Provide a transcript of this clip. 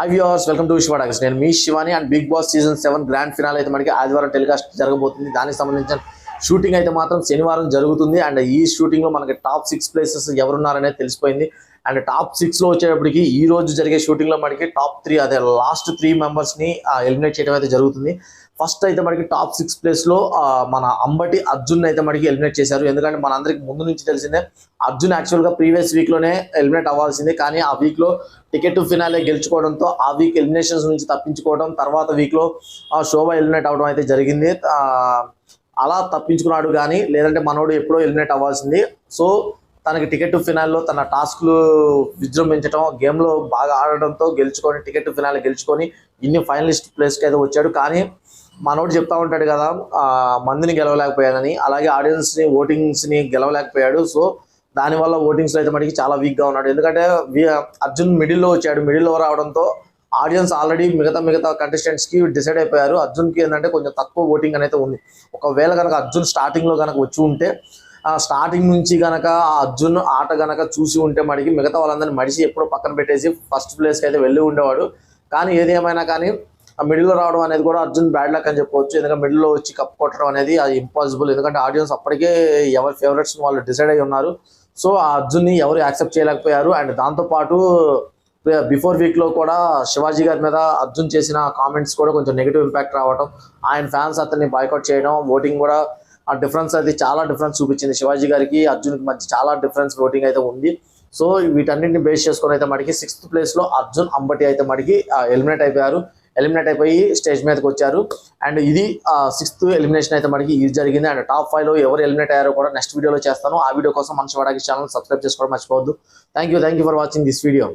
High viewers, welcome to శివాడాగస్. నేను మీ Shivani and Bigg Boss season 7 grand finale అయితే మనకి ఆదివారం టెలికాస్ట్ జరగబోతుంది. దానికి సంబంధించిన షూటింగ్ అయితే మాత్రం శనివారం జరుగుతుంది. అండ్ ఈ షూటింగ్ లో మనకి టాప్ 6 ప్లేసెస్ ఎవరున్నారనేది తెలిసిపోయింది. అండ్ టాప్ 6 లో వచ్చేటప్పటికి ఈ రోజు జరిగే షూటింగ్ లో మనకి టాప్ 3 అదే లాస్ట్ 3 మెంబర్స్ ని ఎలిమినేట్ చేయడం అయితే జరుగుతుంది. ఫస్ట్ అయితే మనకి టాప్ 6 ప్లేస్ లో మన అంబటి అర్జున్ అయితే మనకి ఎలిమినేట్ చేశారు. ఎందుకంటే మనందరికి ముందు నుంచి తెలిసిందే అర్జున్ యాక్చువల్ గా ప్రీవియస్ వీక్ లోనే ఎలిమినేట్ అవ్వాల్సిందే. కానీ ఆ వీక్ లో టికెట్ టు ఫినాలే గెలుచుకోవడంతో ఆ వీక్ ఎలిమినేషన్స్ నుంచి తప్పించుకోవడం, తర్వాత వీక్ లో శోభ ఎలిమినేట్ అవడం అయితే జరిగింది. అలా తప్పించుకున్నాడు. కానీ లేదంటే మనోడు ఎప్పుడో ఎలిమినేట్ అవ్వాల్సింది. సో తనకి టికెట్ టు ఫినాల్లో తన టాస్క్లు విజృంభించడం, గేమ్లో బాగా ఆడడంతో గెలుచుకొని టికెట్ టు ఫినాల్ గెలుచుకొని ఇన్ని ఫైనలిస్ట్ ప్లేస్కి అయితే వచ్చాడు. కానీ మనోడు చెప్తా ఉంటాడు కదా మందిని గెలవలేకపోయాడని, అలాగే ఆడియన్స్ని ఓటింగ్స్ని గెలవలేకపోయాడు. సో దానివల్ల ఓటింగ్స్లో అయితే మనకి చాలా వీక్గా ఉన్నాడు. ఎందుకంటే అర్జున్ మిడిల్లో వచ్చాడు. మిడిల్లో రావడంతో ఆడియన్స్ ఆల్రెడీ మిగతా కంటెస్టెంట్స్కి డిసైడ్ అయిపోయారు. అర్జున్కి ఏంటంటే కొంచెం తక్కువ ఓటింగ్ అనేది ఉంది. ఒకవేళ కనుక అర్జున్ స్టార్టింగ్లో కనుక వచ్చి ఉంటే, స్టార్టింగ్ నుంచి కనుక అర్జున్ ఆట కనుక చూసి ఉంటే మనకి మిగతా వాళ్ళందరినీ మడిసి ఎప్పుడో పక్కన పెట్టేసి ఫస్ట్ ప్లేస్కి అయితే వెళ్ళి ఉండేవాడు. కానీ ఏది ఏమైనా కానీ ఆ మిడిల్లో రావడం అనేది కూడా అర్జున్ బ్యాడ్ లక్ అని చెప్పవచ్చు. ఎందుకంటే మిడిల్లో వచ్చి కప్ కొట్టడం అనేది అది ఇంపాసిబుల్. ఎందుకంటే ఆడియన్స్ అప్పటికే ఎవరి ఫేవరెట్స్ వాళ్ళు డిసైడ్ అయి ఉన్నారు. సో ఆ అర్జున్ని ఎవరు యాక్సెప్ట్ చేయలేకపోయారు. అండ్ దాంతోపాటు బిఫోర్ వీక్లో కూడా శివాజీ గారి మీద అర్జున్ చేసిన కామెంట్స్ కూడా కొంచెం నెగిటివ్ ఇంపాక్ట్ రావడం, ఆయన ఫ్యాన్స్ అతన్ని బాయ్కాట్ చేయడం, ఓటింగ్ కూడా ఆ డిఫరెన్స్ అది చాలా డిఫరెన్స్ చూపించింది. శివాజీ గారికి అర్జున్కి మధ్య చాలా డిఫరెన్స్ ఓటింగ్ అయితే ఉంది. సో వీటన్నింటిని బేస్ చేసుకొని అయితే మనకి 6th ప్లేస్లో అర్జున్, అంబటి అయితే మనకి ఎలిమినేట్ అయిపోయారు. ఎలిమినేట్ అయిపోయి స్టేజ్ మీదకి వచ్చారు. అండ్ ఇది 6th ఎలిమినేషన్ అయితే మనకి ఇది జరిగింది. అండ్ టాప్ 5లో ఎవరు ఎలిమినేట్ అయ్యారో కూడా నెక్స్ట్ వీడియోలో చేస్తాను. ఆ వీడియో కోసం మన శివాడాగస్ ఛానల్ సబ్స్క్రైబ్ చేసుకోవడం మర్చిపోవద్దు. Thank you for watching this video.